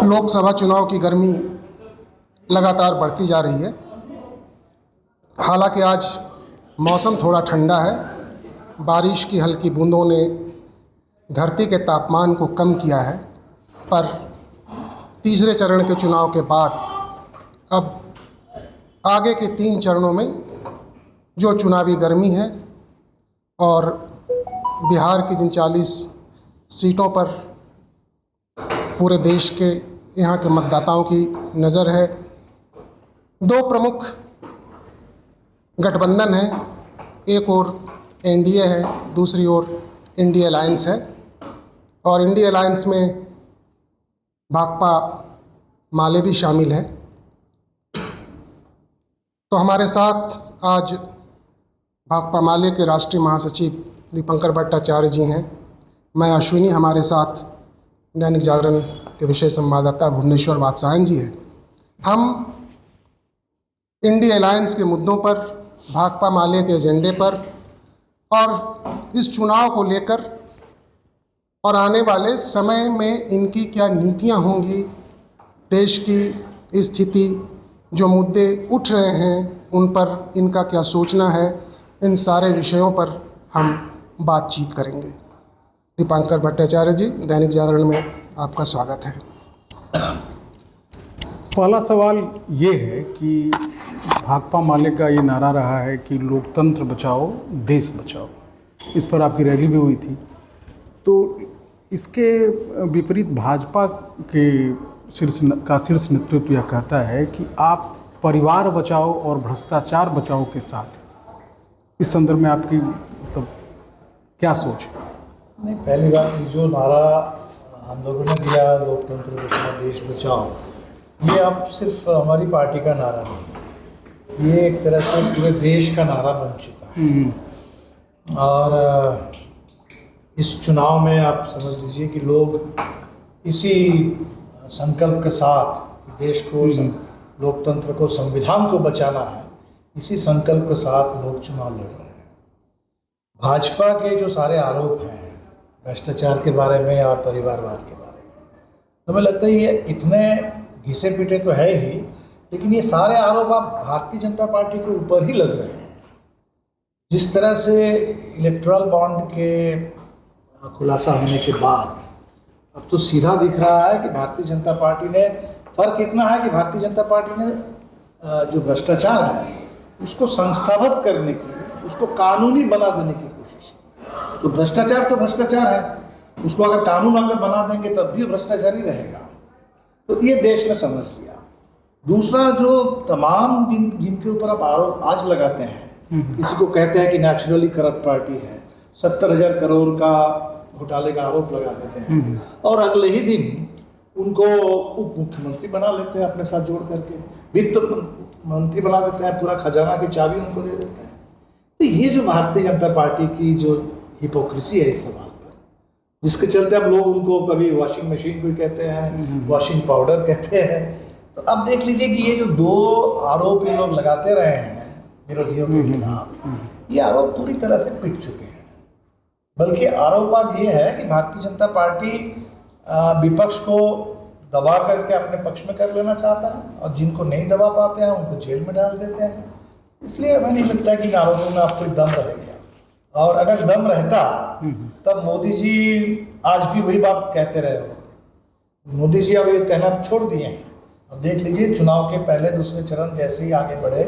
लोकसभा चुनाव की गर्मी लगातार बढ़ती जा रही है। हालांकि आज मौसम थोड़ा ठंडा है। बारिश की हल्की बूंदों ने धरती के तापमान को कम किया है, पर तीसरे चरण के चुनाव के बाद अब आगे के 3 चरणों में जो चुनावी गर्मी है और बिहार की जिन 40 सीटों पर पूरे देश के यहाँ के मतदाताओं की नज़र है, 2 प्रमुख गठबंधन है। एक ओर एनडीए है, दूसरी ओर इंडिया अलायंस है। और इंडिया अलायंस में भाकपा माले भी शामिल है। तो हमारे साथ आज भाकपा माले के राष्ट्रीय महासचिव दीपंकर भट्टाचार्य जी हैं। मैं अश्विनी, हमारे साथ दैनिक जागरण के विषय संवाददाता भुवनेश्वर वात्सायन जी हैं। हम इंडिया अलायंस के मुद्दों पर, भाकपा माले के एजेंडे पर और इस चुनाव को लेकर और आने वाले समय में इनकी क्या नीतियां होंगी, देश की स्थिति, जो मुद्दे उठ रहे हैं उन पर इनका क्या सोचना है, इन सारे विषयों पर हम बातचीत करेंगे। दीपंकर भट्टाचार्य जी, दैनिक जागरण में आपका स्वागत है। पहला सवाल ये है कि भाकपा माले का ये नारा रहा है कि लोकतंत्र बचाओ, देश बचाओ। इस पर आपकी रैली भी हुई थी। तो इसके विपरीत भाजपा के शीर्ष नेतृत्व यह कहता है कि आप परिवार बचाओ और भ्रष्टाचार बचाओ के साथ। इस संदर्भ में आपकी क्या सोच है? नहीं, पहली बात, जो नारा हम लोगों ने दिया, लोकतंत्र बचाओ देश बचाओ, ये अब सिर्फ हमारी पार्टी का नारा नहीं, ये एक तरह से पूरे देश का नारा बन चुका है। और इस चुनाव में आप समझ लीजिए कि लोग इसी संकल्प के साथ देश को, लोकतंत्र को, संविधान को बचाना है, इसी संकल्प के साथ लोग चुनाव लड़ रहे हैं। भाजपा के जो सारे आरोप हैं भ्रष्टाचार के बारे में और परिवारवाद के बारे में, तो हमें लगता है ये इतने घिसे पीटे तो है ही, लेकिन ये सारे आरोप आप भारतीय जनता पार्टी के ऊपर ही लग रहे हैं। जिस तरह से इलेक्टोरल बॉन्ड के खुलासा होने के बाद अब तो सीधा दिख रहा है कि भारतीय जनता पार्टी ने, फर्क इतना है कि भारतीय जनता पार्टी ने जो भ्रष्टाचार है उसको संस्थागत करने की, उसको कानूनी बना देने की कोशिश की। तो भ्रष्टाचार है, उसको अगर कानून अगर बना देंगे तब भी भ्रष्टाचार ही रहेगा। तो ये देश ने समझ लिया। दूसरा, जो तमाम जिनके ऊपर आप आरोप आज लगाते हैं, किसी को कहते हैं कि नेचुरली करप्ट पार्टी है, 70,000 करोड़ का घोटाले का आरोप लगा देते हैं और अगले ही दिन उनको उप मुख्यमंत्री बना लेते हैं, अपने साथ जोड़ करके वित्त मंत्री बना देते हैं, पूरा खजाना की चाबी उनको दे देते हैं। तो ये जो भारतीय जनता पार्टी की जो हिपोक्रेसी है इस सवाल पर, जिसके चलते अब लोग उनको कभी वॉशिंग मशीन को कहते हैं, वॉशिंग पाउडर कहते हैं। तो अब देख लीजिए कि ये जो 2 आरोप ये लोग लगाते रहे हैं विरोधियों के खिलाफ, ये आरोप पूरी तरह से पिट चुके हैं। बल्कि आरोप आज ये है कि भारतीय जनता पार्टी विपक्ष को दबा करके अपने पक्ष में कर लेना चाहता है और जिनको नहीं दबा पाते हैं उनको जेल में डाल देते हैं। इसलिए हमें नहीं लगता कि इन आरोपों में अब कोई दम रह गया। और अगर दम रहता तब मोदी जी आज भी वही बात कहते रहे होते। मोदी जी अब ये कहना छोड़ दिए हैं। अब देख लीजिए, चुनाव के पहले दूसरे चरण जैसे ही आगे बढ़े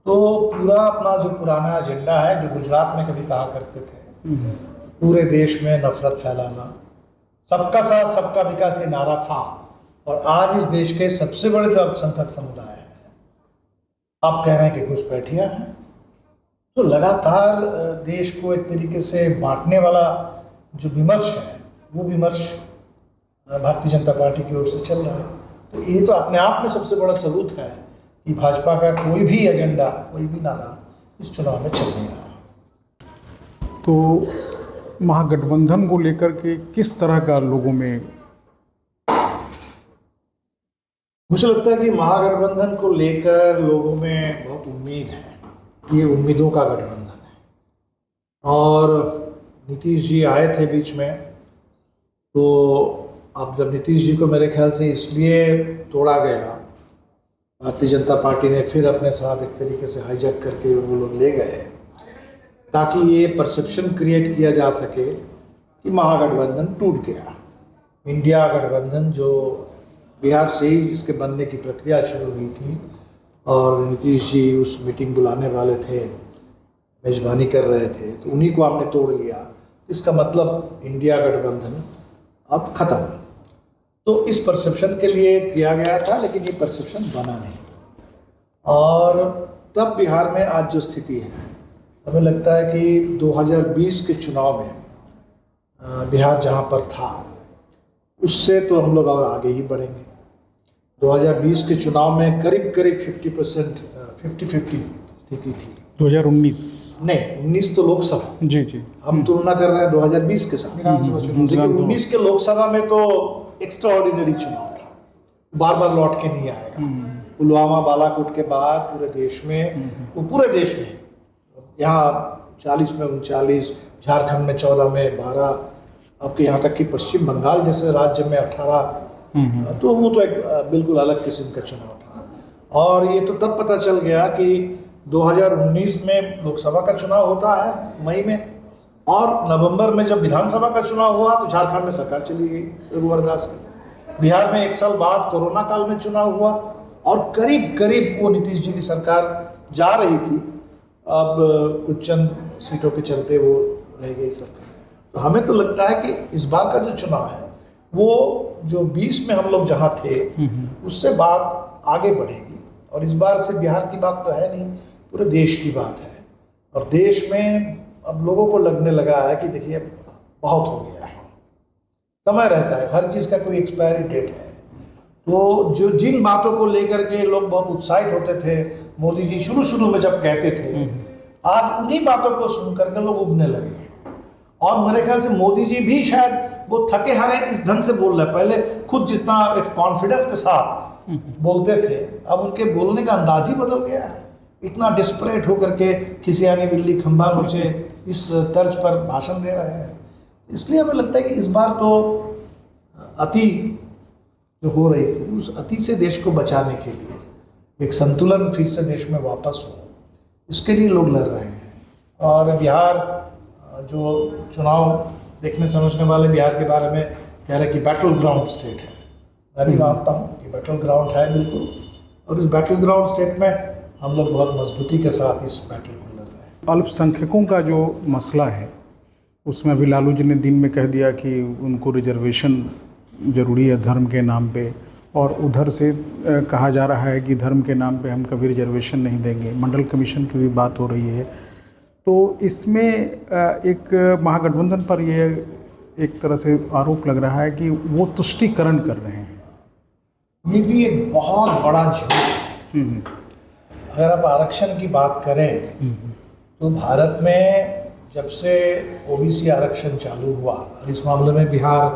तो पूरा अपना जो पुराना एजेंडा है, जो गुजरात में कभी कहा करते थे, पूरे देश में नफरत फैलाना, सबका साथ सबका विकास ये नारा था। और आज इस देश के सबसे बड़े जो अल्पसंख्यक समुदाय है, आप कह रहे हैं कि घुसपैठियां हैं। तो लगातार देश को एक तरीके से बांटने वाला जो विमर्श है, वो विमर्श भारतीय जनता पार्टी की ओर से चल रहा है। तो ये तो अपने आप में सबसे बड़ा सबूत है कि भाजपा का कोई भी एजेंडा, कोई भी नारा इस चुनाव में चल नहीं रहा। तो महागठबंधन को लेकर के किस तरह का लोगों में? मुझे लगता है कि महागठबंधन को लेकर लोगों में बहुत उम्मीद है। ये उम्मीदों का गठबंधन है। और नीतीश जी आए थे बीच में, तो अब जब नीतीश जी को मेरे ख्याल से इसलिए तोड़ा गया, भारतीय जनता पार्टी ने फिर अपने साथ एक तरीके से हाईजैक करके वो लोग ले गए, ताकि ये परसेप्शन क्रिएट किया जा सके कि महागठबंधन टूट गया। इंडिया गठबंधन जो बिहार से ही इसके बनने की प्रक्रिया शुरू हुई थी और नीतीश जी उस मीटिंग बुलाने वाले थे, मेजबानी कर रहे थे, तो उन्हीं को हमने तोड़ लिया। इसका मतलब इंडिया गठबंधन अब खत्म। तो इस परसेप्शन के लिए किया गया था, लेकिन ये परसेप्शन बना नहीं। और तब बिहार में आज जो स्थिति है, हमें लगता है कि 2020 के चुनाव में बिहार जहाँ पर था उससे तो हम लोग और आगे ही बढ़ेंगे। 2020 के चुनाव में करीब 50% 50-50 स्थिति थी। 2019 नहीं, 19 तो लोकसभा, जी जी, हम तुलना कर रहे हैं 2020 के साथ विधानसभा चुनाव। लेकिन 19 के लोकसभा में तो एक्स्ट्रा ऑर्डिनरी चुनाव था, बार बार लौट के नहीं आएगा। पुलवामा बालाकोट के बाद पूरे देश में, वो पूरे देश में, यहाँ 40 में 39, झारखंड में 14 में 12, आपके यहाँ तक कि पश्चिम बंगाल जैसे राज्य में 18, तो वो तो एक बिल्कुल अलग किस्म का चुनाव था। और ये तो तब पता चल गया कि 2019 में लोकसभा का चुनाव होता है मई में, और नवंबर में जब विधानसभा का चुनाव हुआ तो झारखंड में सरकार चली गई रघुवर दास की। बिहार में 1 साल बाद कोरोना काल में चुनाव हुआ और करीब करीब वो नीतीश जी की सरकार जा रही थी, अब कुछ चंद सीटों के चलते वो रह गई सरकार। तो हमें तो लगता है कि इस बार का जो चुनाव है वो जो 20 में हम लोग जहाँ थे उससे बात आगे बढ़ेगी। और इस बार से बिहार की बात तो है नहीं, पूरे देश की बात है। और देश में अब लोगों को लगने लगा है कि देखिए बहुत हो गया है, समय रहता है, हर चीज़ का कोई एक्सपायरी डेट है। तो जो जिन बातों को लेकर के लोग बहुत उत्साहित होते थे, मोदी जी शुरू में जब कहते थे, आज उन्हीं बातों को सुन करके लोग उबने लगे। और मेरे ख्याल से मोदी जी भी शायद वो थके हारे इस ढंग से बोल रहे हैं। पहले खुद जितना एक कॉन्फिडेंस के साथ बोलते थे, अब उनके बोलने का अंदाज ही बदल गया है। इतना डिस्परेट होकर के किसी आने बिल्ली खंबा नोचे इस तर्ज पर भाषण दे रहे हैं। इसलिए हमें लगता है कि इस बार तो अति जो हो रही थी, उस अति से देश को बचाने के लिए एक संतुलन फिर से देश में वापस हो, इसके लिए लोग लड़ रहे हैं। और बिहार जो चुनाव देखने समझने वाले बिहार के बारे में कह रहे कि बैटल ग्राउंड स्टेट है। मैं भी मानता हूँ कि बैटल ग्राउंड है बिल्कुल, और इस बैटल ग्राउंड स्टेट में हम लोग बहुत मजबूती के साथ इस बैटल को लड़ रहे हैं। अल्पसंख्यकों का जो मसला है उसमें अभी लालू जी ने दिन में कह दिया कि उनको रिजर्वेशन जरूरी है धर्म के नाम पे, और उधर से कहा जा रहा है कि धर्म के नाम पे हम कभी रिजर्वेशन नहीं देंगे। मंडल कमीशन की भी बात हो रही है। तो इसमें एक महागठबंधन पर ये एक तरह से आरोप लग रहा है कि वो तुष्टीकरण कर रहे हैं। ये भी एक बहुत बड़ा झूठ है। अगर आप आरक्षण की बात करें तो भारत में जब से ओबीसी आरक्षण चालू हुआ, और इस मामले में बिहार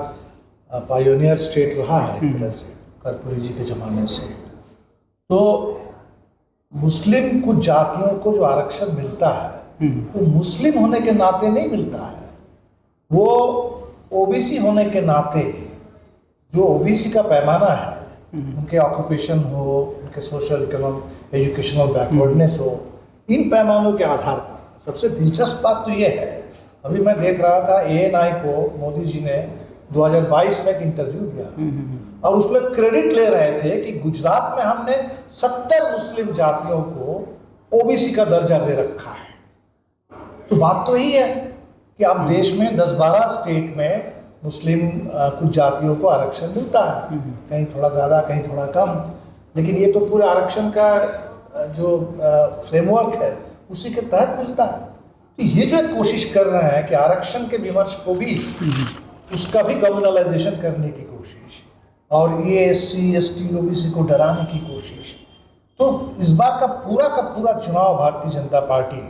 पायोनियर स्टेट रहा है एक तरह से कर्पूरी जी के ज़माने से, तो मुस्लिम कुछ जातियों को जो आरक्षण मिलता है वो मुस्लिम होने के नाते नहीं मिलता है, वो ओबीसी होने के नाते जो ओबीसी का पैमाना है, उनके ऑक्यूपेशन हो, उनके सोशल इकोनॉमिक एजुकेशनल बैकवर्डनेस हो, इन पैमानों के आधार पर। सबसे दिलचस्प बात तो ये है, अभी मैं देख रहा था ANI को मोदी जी ने 2022 में एक इंटरव्यू दिया और उसमें क्रेडिट ले रहे थे कि गुजरात में हमने 70 मुस्लिम जातियों को ओबीसी का दर्जा दे रखा है। तो बात तो यही है कि अब देश में 10-12 स्टेट में मुस्लिम कुछ जातियों को आरक्षण मिलता है, कहीं थोड़ा ज़्यादा कहीं थोड़ा कम, लेकिन ये तो पूरे आरक्षण का जो फ्रेमवर्क है उसी के तहत मिलता है। तो ये जो एक कोशिश कर रहे हैं कि आरक्षण के विमर्श को भी उसका भी कम्युनलाइजेशन करने की कोशिश, और ये SC ST OBC को डराने की कोशिश, तो इस बार का पूरा चुनाव भारतीय जनता पार्टी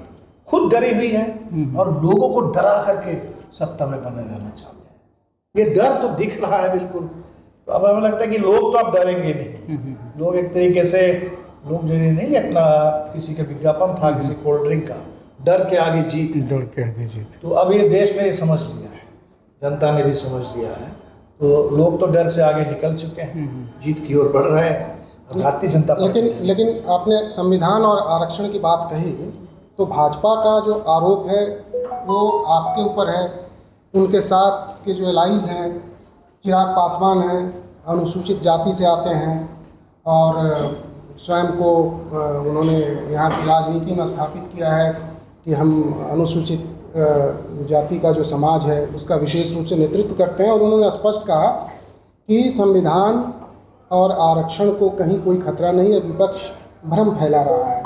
खुद डरी हुई है और लोगों को डरा करके सत्ता में बने रहना चाहते हैं। ये डर तो दिख रहा है बिल्कुल। तो अब हमें लगता है कि लोग तो अब डरेंगे नहीं। लोग एक तरीके से लोग जो नहीं, अपना किसी का विज्ञापन था किसी कोल्ड ड्रिंक का, डर के आगे जीत, डर के आगे जीत। तो अब ये देश ने ये समझ लिया है, जनता ने भी समझ लिया है। तो लोग तो डर से आगे निकल चुके हैं, जीत की ओर बढ़ रहे हैं। भारतीय जनता पार्टी लेकिन आपने संविधान और आरक्षण की बात कही, तो भाजपा का जो आरोप है वो आपके ऊपर है। उनके साथ के जो एलाइज हैं, चिराग पासवान हैं, अनुसूचित जाति से आते हैं और स्वयं को उन्होंने यहाँ की राजनीति में स्थापित किया है कि हम अनुसूचित जाति का जो समाज है उसका विशेष रूप से नेतृत्व करते हैं। और उन्होंने स्पष्ट कहा कि संविधान और आरक्षण को कहीं कोई खतरा नहीं है, विपक्ष भ्रम फैला रहा है।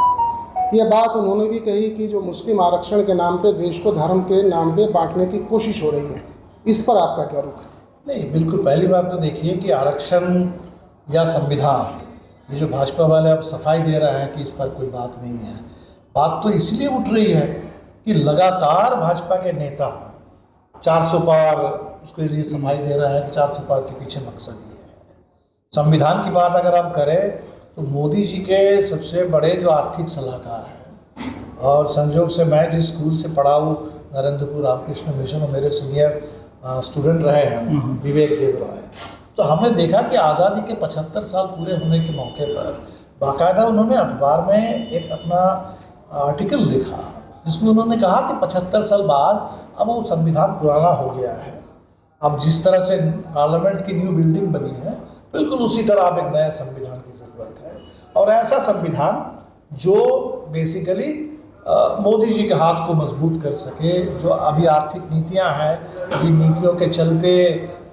यह बात उन्होंने भी कही कि जो मुस्लिम आरक्षण के नाम पे देश को धर्म के नाम पे बांटने की कोशिश हो रही है। इस पर आपका क्या रुख है? नहीं, बिल्कुल। पहली बात तो देखिए कि आरक्षण या संविधान, ये जो भाजपा वाले अब सफाई दे रहे हैं कि इस पर कोई बात नहीं है, बात तो इसलिए उठ रही है कि लगातार भाजपा के नेता 400 पार उसके लिए सफाई दे रहे हैं कि 400 पार के पीछे मकसद ये है। संविधान की बात अगर आप करें तो मोदी जी के सबसे बड़े जो आर्थिक सलाहकार हैं, और संयोग से मैं जिस स्कूल से पढ़ा हूँ नरेंद्रपुर रामकृष्ण मिशन, और मेरे सीनियर स्टूडेंट रहे हैं विवेक देवराय, तो हमने देखा कि आज़ादी के 75 साल पूरे होने के मौके पर बाकायदा उन्होंने अखबार में एक अपना आर्टिकल लिखा जिसमें उन्होंने कहा कि 75 साल बाद अब वो संविधान पुराना हो गया है, अब जिस तरह से पार्लियामेंट की न्यू बिल्डिंग बनी है बिल्कुल उसी तरह अब एक नए संविधान की ज़रूरत है। और ऐसा संविधान जो बेसिकली मोदी जी के हाथ को मजबूत कर सके, जो अभी आर्थिक नीतियां हैं जिन नीतियों के चलते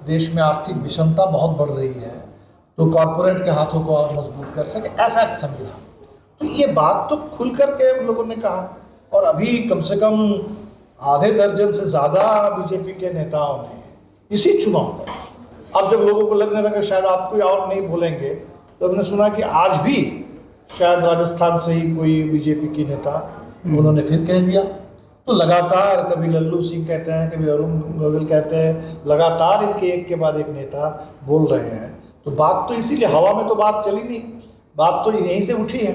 देश में आर्थिक विषमता बहुत बढ़ रही है, तो कॉरपोरेट के हाथों को और मजबूत कर सके, ऐसा एक संविधान। तो ये बात तो खुल कर के लोगों ने कहा, और अभी कम से कम आधे दर्जन से ज़्यादा बीजेपी के नेताओं ने इसी चुनाव पर, अब जब लोगों को लगने लगा शायद आप कोई और नहीं बोलेंगे, तो हमने सुना कि आज भी शायद राजस्थान से ही कोई बीजेपी की नेता उन्होंने फिर कह दिया। तो लगातार कभी लल्लू सिंह कहते हैं, कभी अरुण गोविल कहते हैं, लगातार इनके एक के बाद एक नेता बोल रहे हैं। तो बात तो इसीलिए हवा में तो बात चली नहीं, बात तो यहीं से उठी है।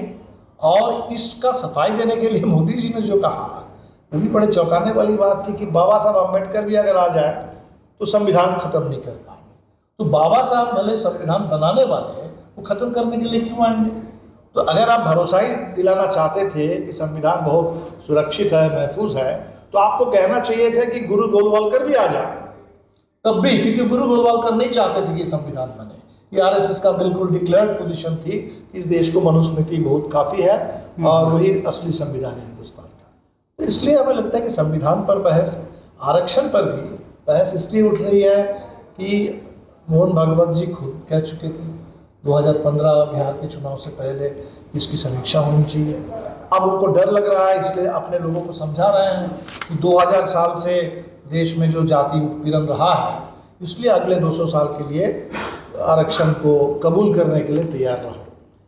और इसका सफाई देने के लिए मोदी जी ने जो कहा वो भी बड़े चौंकाने वाली बात थी कि बाबा साहब अम्बेडकर भी अगर आ जाए तो संविधान खत्म नहीं कर पाएंगे। तो बाबा साहब भले संविधान बनाने वाले हैं, वो खत्म करने के लिए क्यों आएंगे? तो अगर आप भरोसा ही दिलाना चाहते थे कि संविधान बहुत सुरक्षित है, महफूज है, तो आपको कहना चाहिए था कि गुरु गोलवालकर भी आ जाए तब भी, क्योंकि गुरु गोलवालकर नहीं चाहते थे कि संविधान बने। ये आरएसएस का बिल्कुल डिक्लेयर्ड पोजीशन थी कि इस देश को मनुस्मृति बहुत काफ़ी है और वही असली संविधान है हिंदुस्तान का। तो इसलिए हमें लगता है कि संविधान पर बहस, आरक्षण पर भी बहस इसलिए उठ रही है कि मोहन भागवत जी खुद कह चुके थे 2015 बिहार के चुनाव से पहले इसकी समीक्षा होनी चाहिए। अब उनको डर लग रहा है, इसलिए अपने लोगों को समझा रहे हैं कि 2000 साल से देश में जो जाति उत्पीड़न रहा है, इसलिए अगले 200 साल के लिए आरक्षण को कबूल करने के लिए तैयार रहो।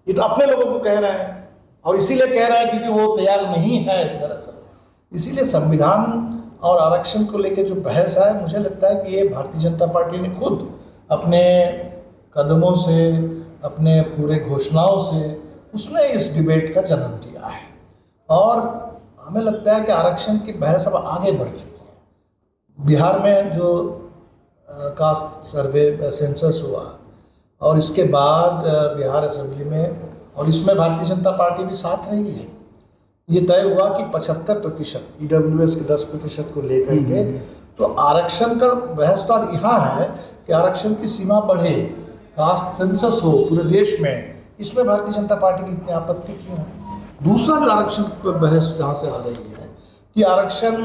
ये तो अपने लोगों को कह रहे हैं, और इसीलिए कह रहे हैं क्योंकि वो तैयार नहीं है दरअसल। इसीलिए संविधान और आरक्षण को लेकर जो बहस है, मुझे लगता है कि ये भारतीय जनता पार्टी ने खुद अपने कदमों से, अपने पूरे घोषणाओं से उसने इस डिबेट का जन्म दिया है। और हमें लगता है कि आरक्षण की बहस अब आगे बढ़ चुकी है। बिहार में जो कास्ट सर्वे सेंसस हुआ और इसके बाद बिहार असेंबली में, और इसमें भारतीय जनता पार्टी भी साथ रही है, ये तय हुआ कि 75% EWS के 10% को लेकर के, तो आरक्षण का बहस तो आज यहाँ है कि आरक्षण की सीमा बढ़े, कास्ट सेंसस हो पूरे देश में, इसमें भारतीय जनता पार्टी की इतनी आपत्ति क्यों है? दूसरा जो आरक्षण पर बहस जहाँ से आ रही है कि आरक्षण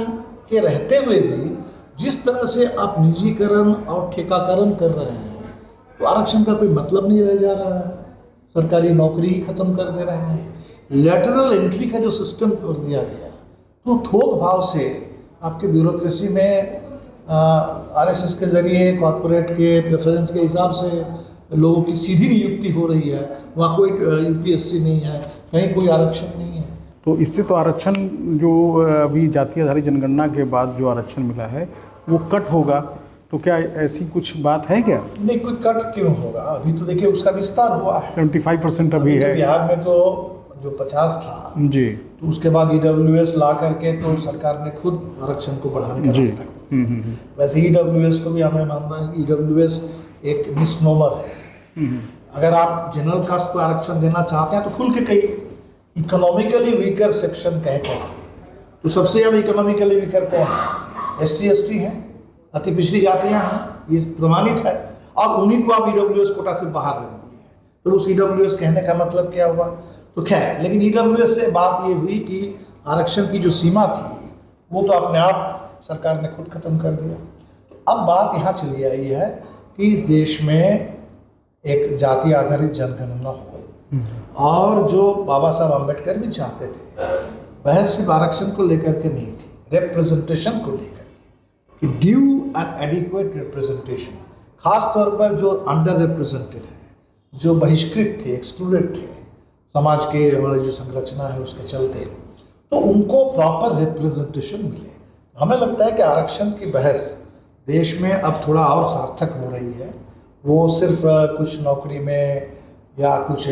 के रहते हुए भी जिस तरह से आप निजीकरण और ठेकाकरण कर रहे हैं, तो आरक्षण का कोई मतलब नहीं रह जा रहा है। सरकारी नौकरी ही खत्म कर दे रहे हैं। लैटरल एंट्री का जो सिस्टम कर दिया गया, तो थोक भाव से आपके ब्यूरोक्रेसी में आरएसएस के जरिए कॉरपोरेट के प्रेफरेंस के हिसाब से लोगों की सीधी नियुक्ति हो रही है। वहाँ कोई यूपीएससी नहीं है, कहीं कोई आरक्षण नहीं है। तो इससे तो आरक्षण जो अभी जाति आधारित जनगणना के बाद जो आरक्षण मिला है वो कट होगा, तो क्या ऐसी कुछ बात है क्या? नहीं, कोई कट क्यों होगा? अभी तो देखिए उसका विस्तार हुआ है। 75% अभी है बिहार में, तो जो 50 था जी, तो उसके बाद EWS ला करके तो सरकार ने खुद आरक्षण को बढ़ाने का रास्ता खोला। वैसे EWS को भी हमें मानना है कि EWS एक मिसनोमर है। अगर आप जनरल कास्ट को आरक्षण देना चाहते हैं तो खुल के कहिए, इकोनॉमिकली वीकर सेक्शन कह सकते। तो सबसे ज़्यादा इकोनॉमिकली वीकर कौन है? SC ST हैं, अति पिछड़ी जातियां हैं, ये प्रमाणित है। अब उन्हीं को आप EWS कोटा से बाहर रख दिए हैं, तो उस EWS कहने का मतलब क्या हुआ? तो खैर, लेकिन EWS से बात ये हुई कि आरक्षण की जो सीमा थी वो तो अपने आप सरकार ने खुद खत्म कर दिया। तो अब बात यहाँ चली आई है कि इस देश में एक जाति आधारित जनगणना हो, और जो बाबा साहब अम्बेडकर भी चाहते थे, बहस सिर्फ आरक्षण को लेकर के नहीं थी, रिप्रेजेंटेशन को लेकर कि ड्यू एंड एडिक्वेट रिप्रेजेंटेशन, खास तौर पर जो अंडर रिप्रेजेंटेड है, जो बहिष्कृत थे, एक्सक्लूडेड थे समाज के, हमारी जो संरचना है उसके चलते, तो उनको प्रॉपर रिप्रेजेंटेशन मिले। हमें लगता है कि आरक्षण की बहस देश में अब थोड़ा और सार्थक हो रही है। वो सिर्फ कुछ नौकरी में या कुछ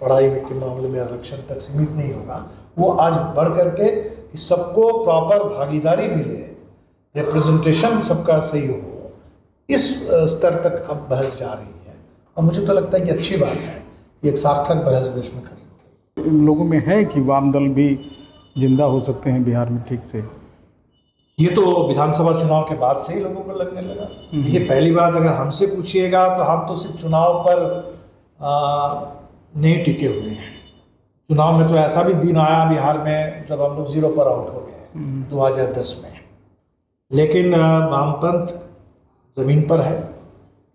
पढ़ाई में के मामले में आरक्षण तक सीमित नहीं होगा, वो आज बढ़ करके कि सबको प्रॉपर भागीदारी मिले, रिप्रेजेंटेशन सबका सही हो, इस स्तर तक अब बहस जा रही है। और मुझे तो लगता है कि अच्छी बात है कि एक सार्थक बहस देश में खड़ी हो गई। इन लोगों में है कि वाम दल भी जिंदा हो सकते हैं बिहार में ठीक से? ये तो विधानसभा चुनाव के बाद से ही लोगों को लगने लगा। देखिए, पहली बात अगर हमसे पूछिएगा तो हम तो सिर्फ चुनाव पर नहीं टिके हुए हैं। चुनाव में तो ऐसा भी दिन आया बिहार में जब हम लोग 0 पर आउट हो गए 2010 में, लेकिन वामपंथ ज़मीन पर है,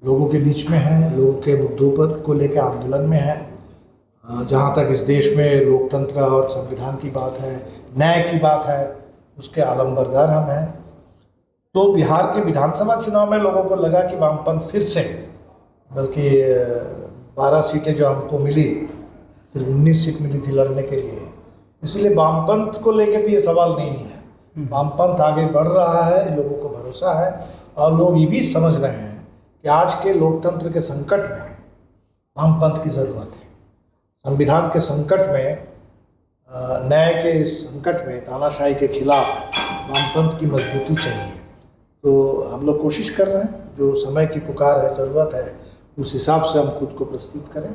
लोगों के बीच में है, लोगों के मुद्दों पर को लेकर आंदोलन में है। जहाँ तक इस देश में लोकतंत्र और संविधान की बात है, न्याय की बात है, उसके आलमबरदार हम हैं। तो बिहार के विधानसभा चुनाव में लोगों को लगा कि वामपंथ फिर से, बल्कि 12 सीटें जो हमको मिली, सिर्फ 19 सीट मिली थी लड़ने के लिए, इसलिए वामपंथ को लेकर तो ये सवाल नहीं है। वामपंथ आगे बढ़ रहा है, लोगों को भरोसा है, और लोग ये भी समझ रहे हैं कि आज के लोकतंत्र के संकट में वामपंथ की ज़रूरत है। संविधान के संकट में, न्याय के संकट में, तानाशाही के खिलाफ वामपंथ की मजबूती चाहिए। तो हम लोग कोशिश कर रहे हैं, जो समय की पुकार है, ज़रूरत है, उस हिसाब से हम खुद को प्रस्तुत करें।